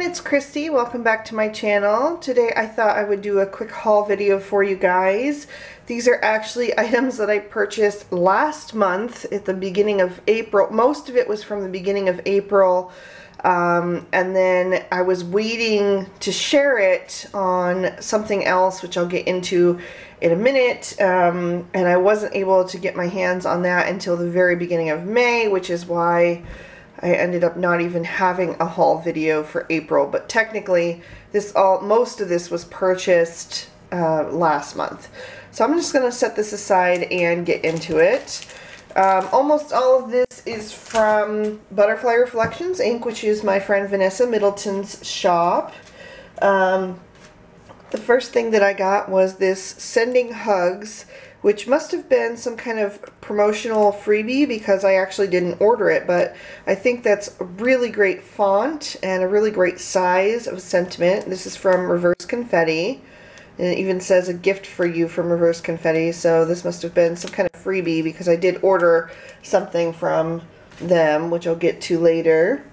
it's Christy. Welcome back to my channel. Today I thought I would do a quick haul video for you guys. These are actually items that I purchased last month at the beginning of April. Most of it was from the beginning of April, and then I was waiting to share it on something else, which I'll get into in a minute, and I wasn't able to get my hands on that until the very beginning of May, which is why I ended up not even having a haul video for April, but technically most of this was purchased last month. So I'm just going to set this aside and get into it. Almost all of this is from Butterfly Reflections Inc., which is my friend Vanessa Middleton's shop. The first thing that I got was this Sending Hugs, which must have been some kind of promotional freebie because I actually didn't order it, but I think that's a really great font and a really great size of sentiment. This is from Reverse Confetti, and it even says a gift for you from Reverse Confetti, so this must have been some kind of freebie because I did order something from them, which I'll get to later.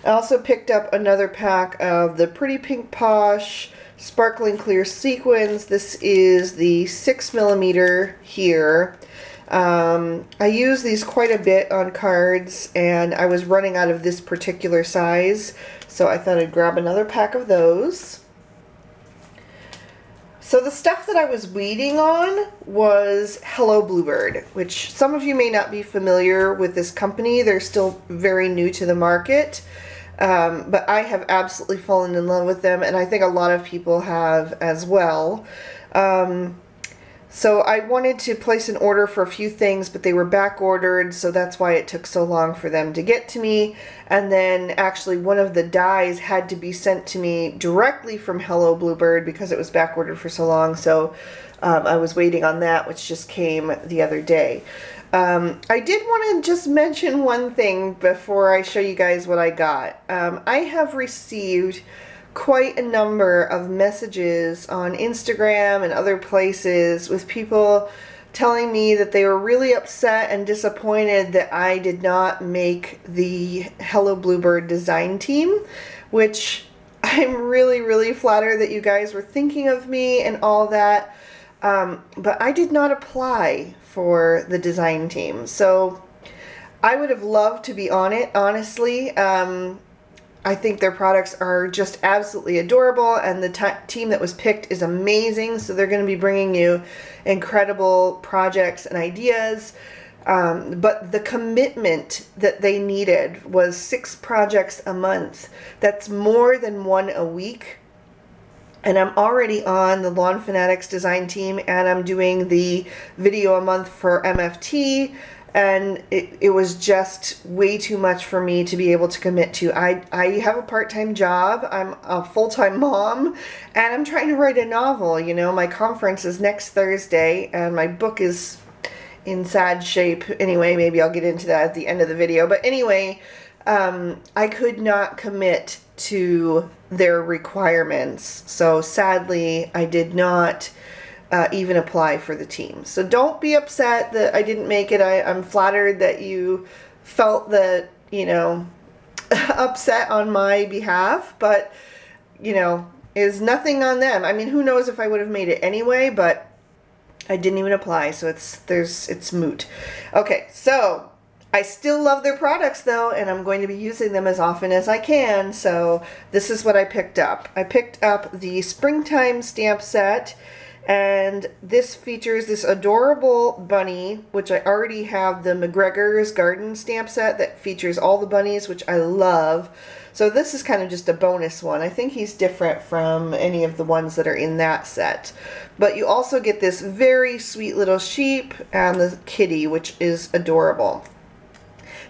I also picked up another pack of the Pretty Pink Posh Sparkling Clear Sequins. This is the 6mm here. I use these quite a bit on cards, and I was running out of this particular size, so I thought I'd grab another pack of those. So the stuff that I was waiting on was Hello Bluebird, which some of you may not be familiar with this company. They're still very new to the market. But I have absolutely fallen in love with them, and I think a lot of people have as well. So I wanted to place an order for a few things, but they were back ordered, so that's why it took so long for them to get to me. And then actually one of the dies had to be sent to me directly from Hello Bluebird because it was back ordered for so long, so I was waiting on that, which just came the other day. I did want to just mention one thing before I show you guys what I got. I have received quite a number of messages on Instagram and other places with people telling me that they were really upset and disappointed that I did not make the Hello Bluebird design team, which I'm really flattered that you guys were thinking of me and all that. But I did not apply for the design team, so I would have loved to be on it, honestly. I think their products are just absolutely adorable, and the team that was picked is amazing, so they're going to be bringing you incredible projects and ideas. But the commitment that they needed was 6 projects a month. That's more than 1 a week. And I'm already on the Lawn Fanatics design team, and I'm doing the video a month for MFT, and it was just way too much for me to be able to commit to. I have a part-time job, I'm a full-time mom, and I'm trying to write a novel. You know, my conference is next Thursday, and my book is in sad shape. Anyway, maybe I'll get into that at the end of the video. But anyway, I could not commit to their requirements, so sadly I did not even apply for the team. So don't be upset that I didn't make it. I'm flattered that you felt that, you know, upset on my behalf, but you know, is nothing on them. I mean, who knows if I would have made it anyway, but I didn't even apply, so it's moot. Okay, so I still love their products though, and I'm going to be using them as often as I can, so this is what I picked up. I picked up the Springtime stamp set, and this features this adorable bunny, which I already have the McGregor's Garden stamp set that features all the bunnies, which I love. So this is kind of just a bonus one. I think he's different from any of the ones that are in that set. But you also get this very sweet little sheep and the kitty, which is adorable.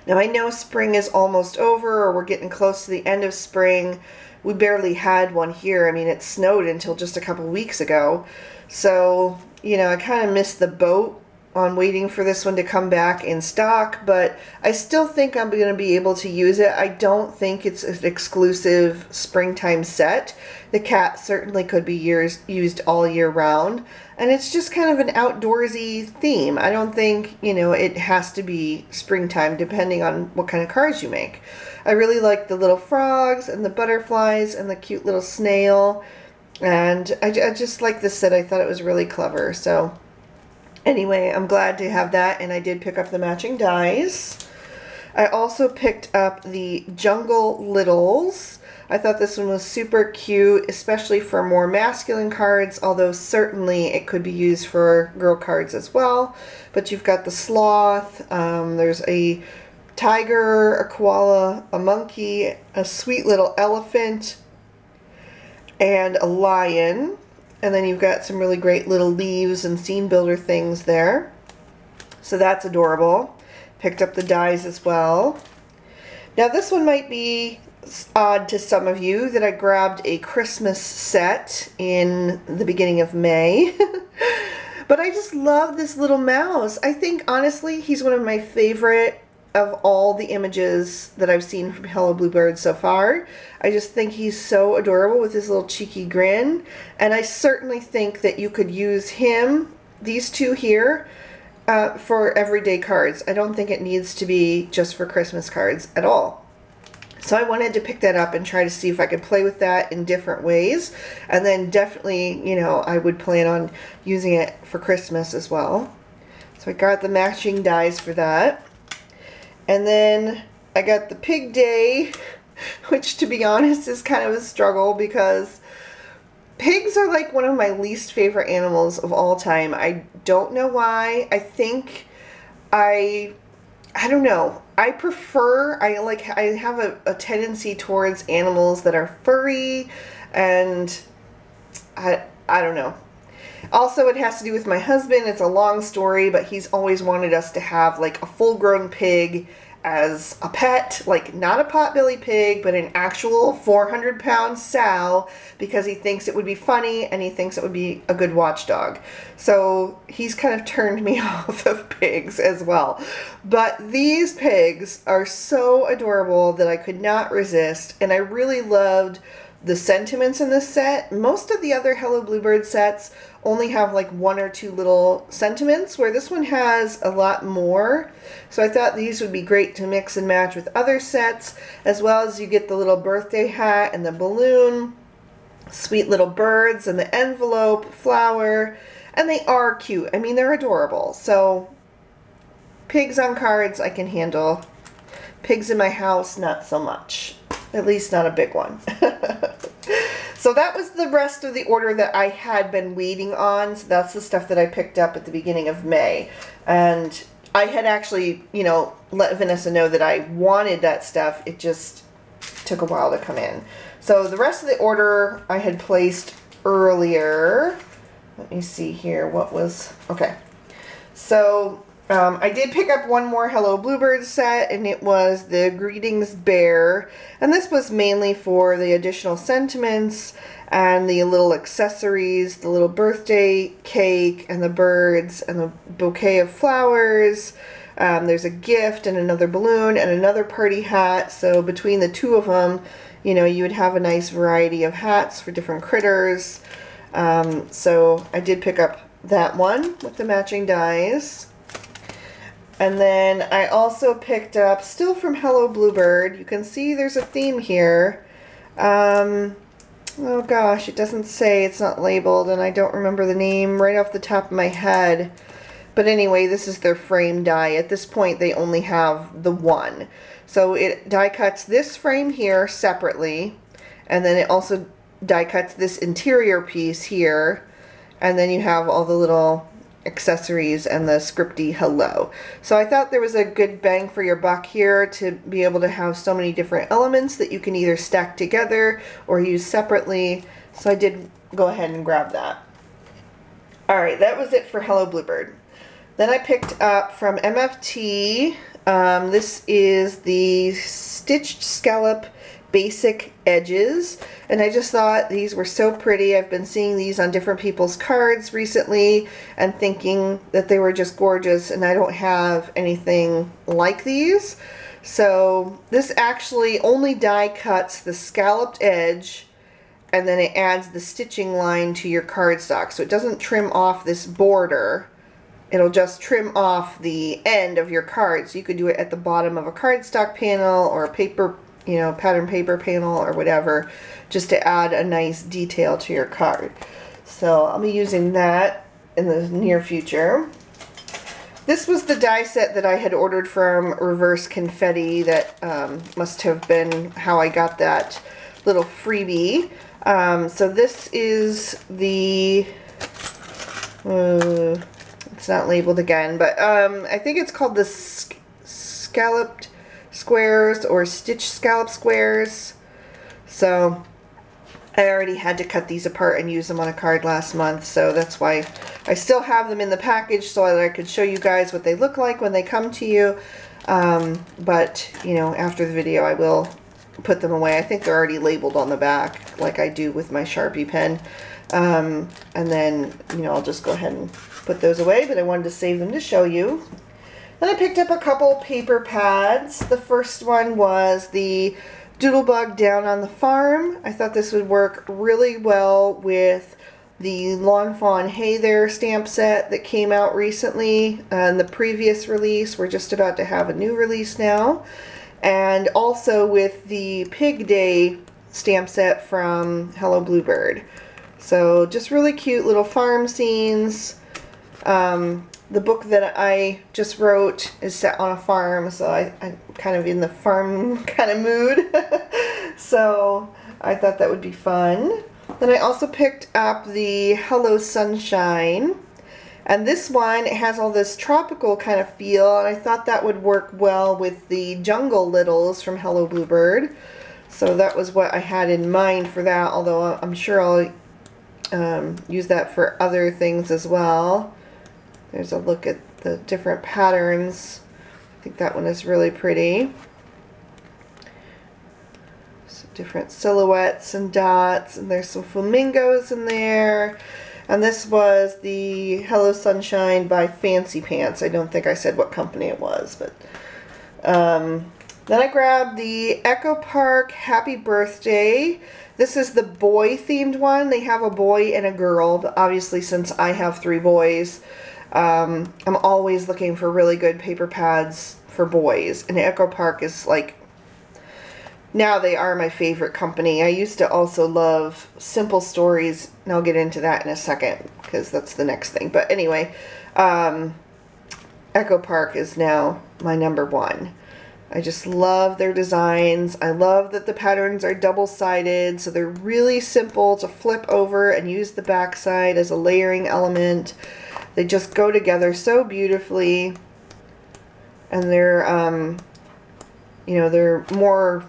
Now I know spring is almost over, or we're getting close to the end of spring. We barely had one here. I mean, it snowed until just a couple weeks ago. So, you know, I kind of missed the boat on waiting for this one to come back in stock, but I still think I'm going to be able to use it. I don't think it's an exclusive springtime set. The cat certainly could be used all year round, and it's just kind of an outdoorsy theme. I don't think, you know, it has to be springtime depending on what kind of cards you make. I really like the little frogs and the butterflies and the cute little snail, and I just like this set. I thought it was really clever. So anyway, I'm glad to have that, and I did pick up the matching dies. I also picked up the Jungle Littles. I thought this one was super cute, especially for more masculine cards, although certainly it could be used for girl cards as well. But you've got the sloth, there's a tiger, a koala, a monkey, a sweet little elephant, and a lion. And then you've got some really great little leaves and scene builder things there. So that's adorable. Picked up the dies as well. Now this one might be odd to some of you that I grabbed a Christmas set in the beginning of May. But I just love this little mouse. I think honestly he's one of my favorite of all the images that I've seen from Hello Bluebird so far. I just think he's so adorable with his little cheeky grin, and I certainly think that you could use him, these two here, for everyday cards. I don't think it needs to be just for Christmas cards at all. So I wanted to pick that up and try to see if I could play with that in different ways, and then definitely, you know, I would plan on using it for Christmas as well. So I got the matching dies for that. And then I got the Pig Day, which to be honest is kind of a struggle because pigs are like one of my least favorite animals of all time. I don't know why. I think I don't know. I have a tendency towards animals that are furry, and I don't know. Also, it has to do with my husband. It's a long story, but he's always wanted us to have like a full-grown pig as a pet, like not a potbelly pig, but an actual 400-pound sow, because he thinks it would be funny and he thinks it would be a good watchdog. So he's kind of turned me off of pigs as well. But these pigs are so adorable that I could not resist, and I really loved the sentiments in this set. Most of the other Hello Bluebird sets only have like one or two little sentiments, where this one has a lot more. So I thought these would be great to mix and match with other sets, as well as you get the little birthday hat and the balloon, sweet little birds and the envelope, flower, and they are cute. I mean, they're adorable. So pigs on cards I can handle. Pigs in my house, not so much. At least not a big one. So that was the rest of the order that I had been waiting on. So that's the stuff that I picked up at the beginning of May. And I had actually, you know, let Vanessa know that I wanted that stuff. It just took a while to come in. So the rest of the order I had placed earlier. Let me see here. What was... Okay. So I did pick up one more Hello Bluebird set, and it was the Greetings Bear. And this was mainly for the additional sentiments and the little accessories, the little birthday cake and the birds and the bouquet of flowers. There's a gift and another balloon and another party hat. So between the two of them, you know, you would have a nice variety of hats for different critters. So I did pick up that one with the matching dies. And then I also picked up, still from Hello Bluebird, you can see there's a theme here. Oh gosh, it doesn't say, it's not labeled, and I don't remember the name right off the top of my head. But anyway, this is their frame die. At this point, they only have the one. So it die cuts this frame here separately, and then it also die cuts this interior piece here, and then you have all the little accessories and the scripty hello. So I thought there was a good bang for your buck here to be able to have so many different elements that you can either stack together or use separately. So I did go ahead and grab that. Alright, that was it for Hello Bluebird. Then I picked up from MFT, this is the Stitched Scallop basic edges, and I just thought these were so pretty. I've been seeing these on different people's cards recently and thinking that they were just gorgeous, and I don't have anything like these. So this actually only die cuts the scalloped edge, and then it adds the stitching line to your cardstock. So it doesn't trim off this border. It'll just trim off the end of your card. So you could do it at the bottom of a cardstock panel or a paper, you know, pattern paper panel or whatever, just to add a nice detail to your card. So I'll be using that in the near future. This was the die set that I had ordered from Reverse Confetti. That must have been how I got that little freebie. So this is the, it's not labeled again, but I think it's called the Scalloped Squares or Stitch Scallop Squares. So I already had to cut these apart and use them on a card last month, so that's why I still have them in the package so that I could show you guys what they look like when they come to you. But, you know, after the video I will put them away. I think they're already labeled on the back like I do with my Sharpie pen. And then, you know, I'll just go ahead and put those away, but I wanted to save them to show you. Then I picked up a couple paper pads. The first one was the Doodlebug Down on the Farm. I thought this would work really well with the Lawn Fawn Hey There stamp set that came out recently and the previous release. We're just about to have a new release now. And also with the Pig Day stamp set from Hello Bluebird. So just really cute little farm scenes. The book that I just wrote is set on a farm, so I'm kind of in the farm kind of mood. So I thought that would be fun. Then I also picked up the Hello Sunshine. And this one, it has all this tropical kind of feel, and I thought that would work well with the Jungle Littles from Hello Bluebird. So that was what I had in mind for that, although I'm sure I'll use that for other things as well. There's a look at the different patterns. I think that one is really pretty. Some different silhouettes and dots, and there's some flamingos in there. And this was the Hello Sunshine by Fancy Pants. I don't think I said what company it was, but then I grabbed the Echo Park Happy Birthday. This is the boy themed one. They have a boy and a girl, but obviously since I have 3 boys, I'm always looking for really good paper pads for boys, and Echo Park is like, now they are my favorite company. I used to also love Simple Stories, and I'll get into that in a second because that's the next thing. But anyway, Echo Park is now my #1. I just love their designs. I love that the patterns are double-sided, so they're really simple to flip over and use the backside as a layering element. They just go together so beautifully, and they're, you know, they're more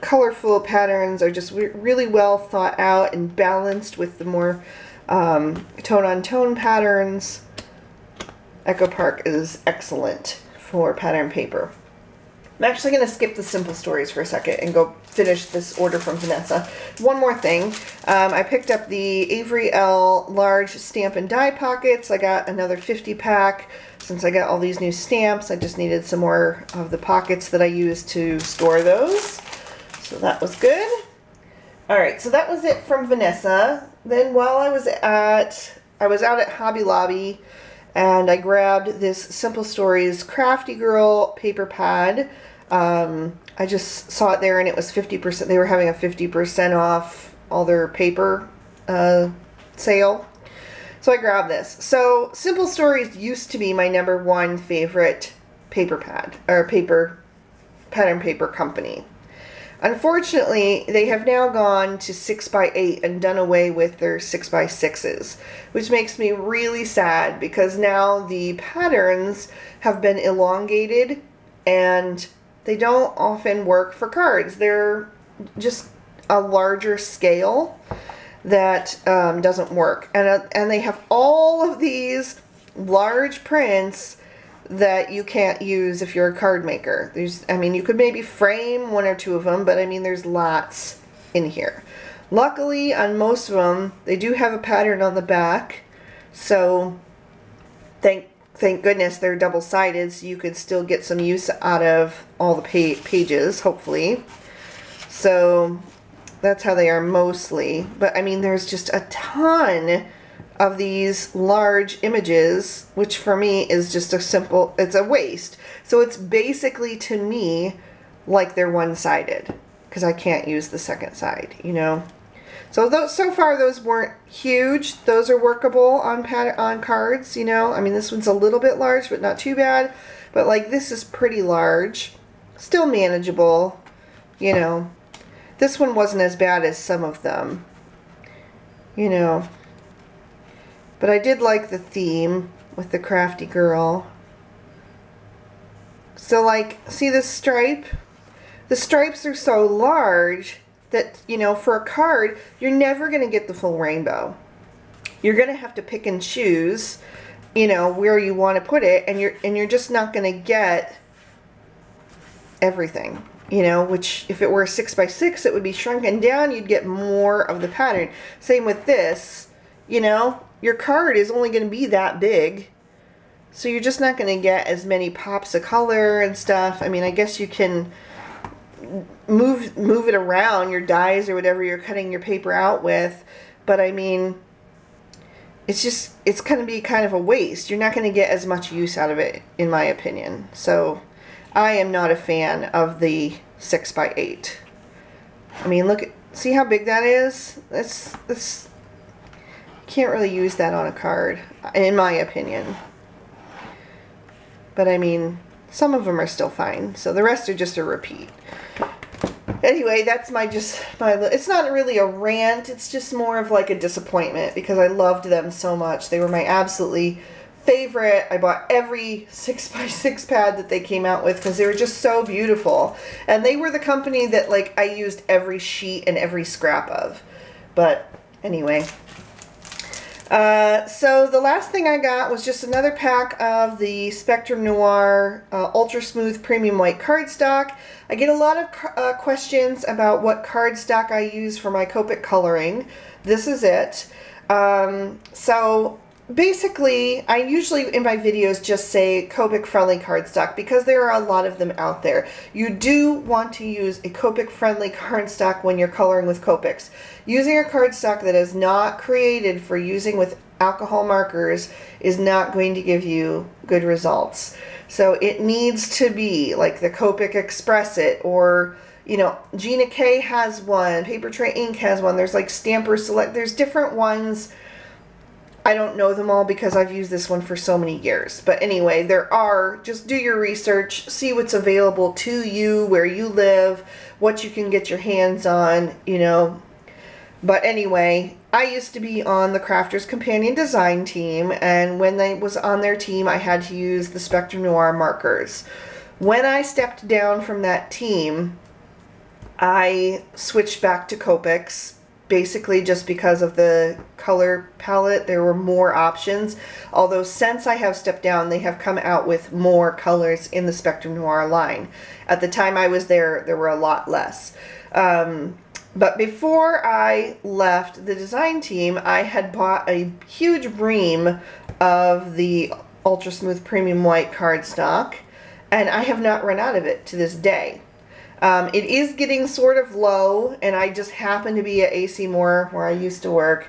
colorful patterns, are just really well thought out and balanced with the more tone-on-tone patterns. Echo Park is excellent for pattern paper. I'm actually going to skip the Simple Stories for a second and go finish this order from Vanessa. One more thing. I picked up the Avery Elle large stamp and die pockets. I got another 50 pack. Since I got all these new stamps, I just needed some more of the pockets that I use to store those. So that was good. Alright, so that was it from Vanessa. Then while I was out at Hobby Lobby, and I grabbed this Simple Stories Crafty Girl paper pad. I just saw it there and it was 50%. They were having a 50% off all their paper sale. So I grabbed this. So Simple Stories used to be my #1 favorite paper pad, or pattern paper company. Unfortunately, they have now gone to 6x8 and done away with their 6x6s, which makes me really sad because now the patterns have been elongated and they don't often work for cards. They're just a larger scale that doesn't work. And they have all of these large prints that you can't use if you're a card maker. I mean, you could maybe frame one or two of them, but I mean, there's lots in here. Luckily, on most of them, they do have a pattern on the back, so thank goodness they're double-sided, so you could still get some use out of all the pages, hopefully. So that's how they are mostly. But I mean, there's just a ton of these large images, which for me is just it's a waste. So it's basically, to me, like they're one-sided, because I can't use the second side, you know. So so far those weren't huge. Those are workable on cards, you know. I mean, this one's a little bit large, but not too bad. But like, this is pretty large, still manageable, you know. This one wasn't as bad as some of them, you know. But I did like the theme with the crafty girl. So like, see this stripe? The stripes are so large that, you know, for a card, you're never going to get the full rainbow. You're going to have to pick and choose, you know, where you want to put it, and you're just not going to get everything, you know, which if it were a 6x6, it would be shrunken down, you'd get more of the pattern. Same with this, you know. Your card is only going to be that big, so you're just not going to get as many pops of color and stuff. I mean, I guess you can move it around, your dies or whatever you're cutting your paper out with, but I mean, it's going to be kind of a waste. You're not going to get as much use out of it, in my opinion. So I am not a fan of the 6x8. I mean, look, see how big that is? That's can't really use that on a card, in my opinion. But I mean, some of them are still fine, so the rest are just a repeat. Anyway, that's it's not really a rant, it's just more of like a disappointment, because I loved them so much. They were my absolutely favorite. I bought every 6x6 pad that they came out with because they were just so beautiful. And they were the company that like I used every sheet and every scrap of. But anyway. So the last thing I got was just another pack of the Spectrum Noir Ultra Smooth Premium White cardstock. I get a lot of questions about what cardstock I use for my Copic coloring. This is it. So basically, I usually in my videos just say Copic friendly cardstock because there are a lot of them out there. You do want to use a Copic friendly cardstock when you're coloring with Copics. Using a cardstock that is not created for using with alcohol markers is not going to give you good results. So it needs to be like the Copic Express It, or you know, Gina K has one, Paper Tray Ink has one, there's like Stamper Select, there's different ones. I don't know them all because I've used this one for so many years. But anyway, there are, just do your research, see what's available to you, where you live, what you can get your hands on, you know. But anyway, I used to be on the Crafters Companion Design team, and when I was on their team, I had to use the Spectrum Noir markers. When I stepped down from that team, I switched back to Copics, basically just because of the color palette. There were more options, although since I have stepped down, they have come out with more colors in the Spectrum Noir line. At the time I was there, there were a lot less. But before I left the design team, I had bought a huge ream of the Ultra Smooth Premium White cardstock, and I have not run out of it to this day. It is getting sort of low, and I just happened to be at AC Moore where I used to work,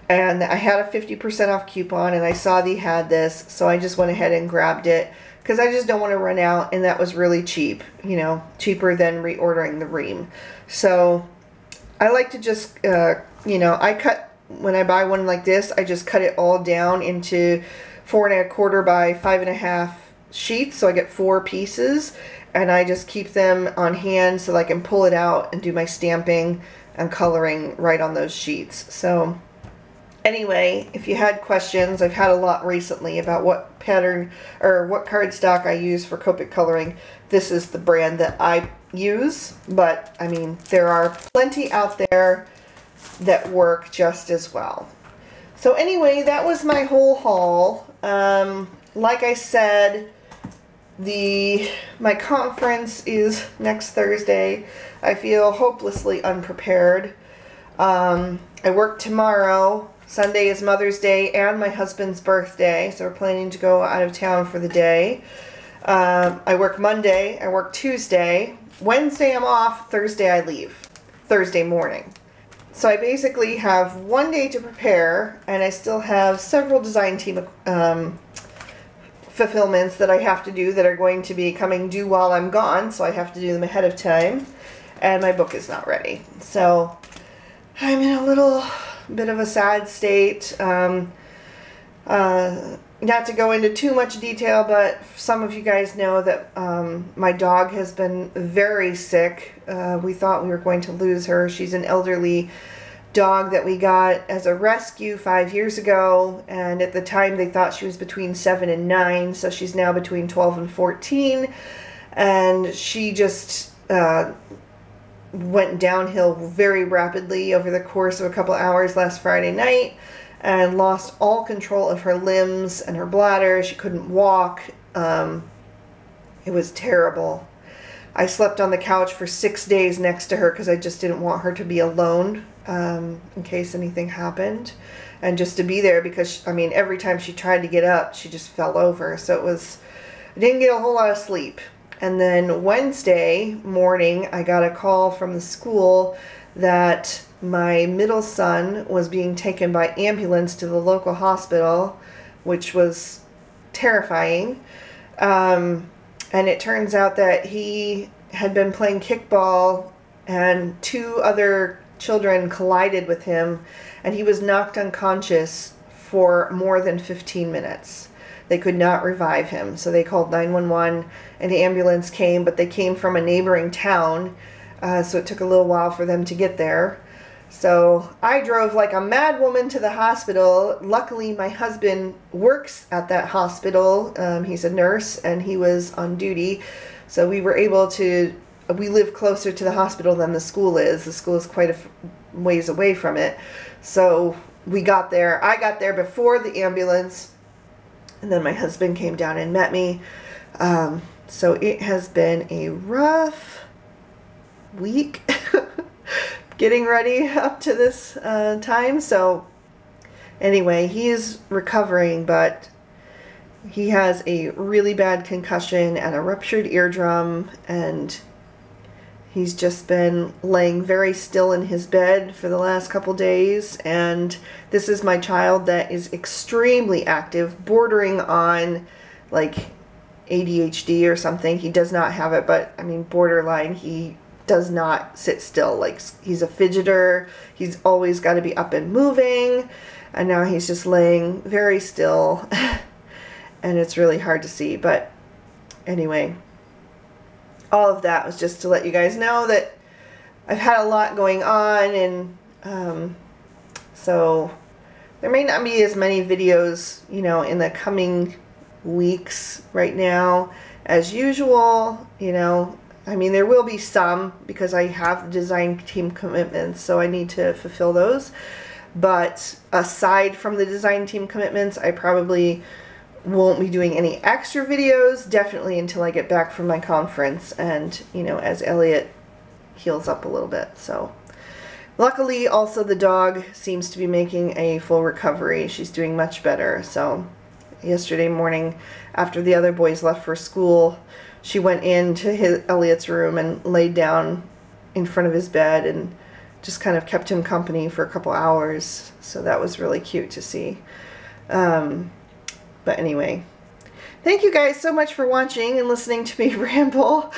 and I had a 50% off coupon, and I saw they had this, so I just went ahead and grabbed it because I just don't want to run out, and that was really cheap, you know, cheaper than reordering the ream. So I like to just, you know, when I buy one like this, I just cut it all down into 4 1/4 by 5 1/2 sheets, so I get 4 pieces, and I just keep them on hand so that I can pull it out and do my stamping and coloring right on those sheets. So anyway, if you had questions, I've had a lot recently about what pattern or what cardstock I use for Copic coloring. This is the brand that I use, but I mean, there are plenty out there that work just as well. So anyway, that was my whole haul. Like I said, My conference is next Thursday. I feel hopelessly unprepared. I work tomorrow. Sunday is Mother's Day and my husband's birthday, so we're planning to go out of town for the day. I work Monday, I work Tuesday. Wednesday I'm off, Thursday I leave. Thursday morning. So I basically have one day to prepare, and I still have several design team fulfillments that I have to do that are going to be coming due while I'm gone, so I have to do them ahead of time, and my book is not ready. So I'm in a little bit of a sad state. Not to go into too much detail, but some of you guys know that my dog has been very sick. We thought we were going to lose her. She's an elderly dog that we got as a rescue 5 years ago, and at the time they thought she was between 7 and 9, so she's now between 12 and 14, and she just went downhill very rapidly over the course of a couple hours last Friday night, and lost all control of her limbs and her bladder. She couldn't walk. It was terrible. I slept on the couch for 6 days next to her because I just didn't want her to be alone in case anything happened, and just to be there because, I mean, every time she tried to get up, she just fell over. So I didn't get a whole lot of sleep. And then Wednesday morning, I got a call from the school that my middle son was being taken by ambulance to the local hospital, which was terrifying. And it turns out that he had been playing kickball and 2 other children collided with him, and he was knocked unconscious for more than 15 minutes. They could not revive him, so they called 911, and the ambulance came, but they came from a neighboring town, so it took a little while for them to get there. So I drove like a mad woman to the hospital. Luckily, my husband works at that hospital. He's a nurse, and he was on duty, so we were able to, we live closer to the hospital than the school is. The school is quite a ways away from it. So we got there. I got there before the ambulance, and then my husband came down and met me. So it has been a rough week getting ready up to this time. So anyway, he is recovering, but he has a really bad concussion and a ruptured eardrum, and he's just been laying very still in his bed for the last couple days. And this is my child that is extremely active, bordering on like ADHD or something. He does not have it, but I mean borderline. He does not sit still. Like, he's a fidgeter. He's always got to be up and moving, and now he's just laying very still and it's really hard to see. But anyway, all of that was just to let you guys know that I've had a lot going on, and so there may not be as many videos, you know, in the coming weeks right now as usual. You know, I mean, there will be some because I have design team commitments, so I need to fulfill those. But aside from the design team commitments, I probably won't be doing any extra videos, definitely until I get back from my conference and, you know, as Elliot heals up a little bit. So luckily also the dog seems to be making a full recovery. She's doing much better. So yesterday morning, after the other boys left for school, she went into Elliot's room and laid down in front of his bed and just kind of kept him company for a couple hours. So that was really cute to see. But anyway, thank you guys so much for watching and listening to me ramble.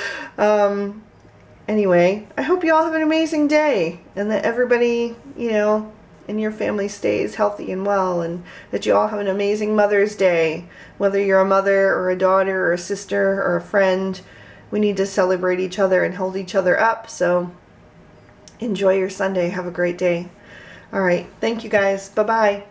Anyway, I hope you all have an amazing day, and that everybody, you know, in your family stays healthy and well, and that you all have an amazing Mother's Day. Whether you're a mother or a daughter or a sister or a friend, we need to celebrate each other and hold each other up. So enjoy your Sunday. Have a great day. All right. Thank you guys. Bye-bye.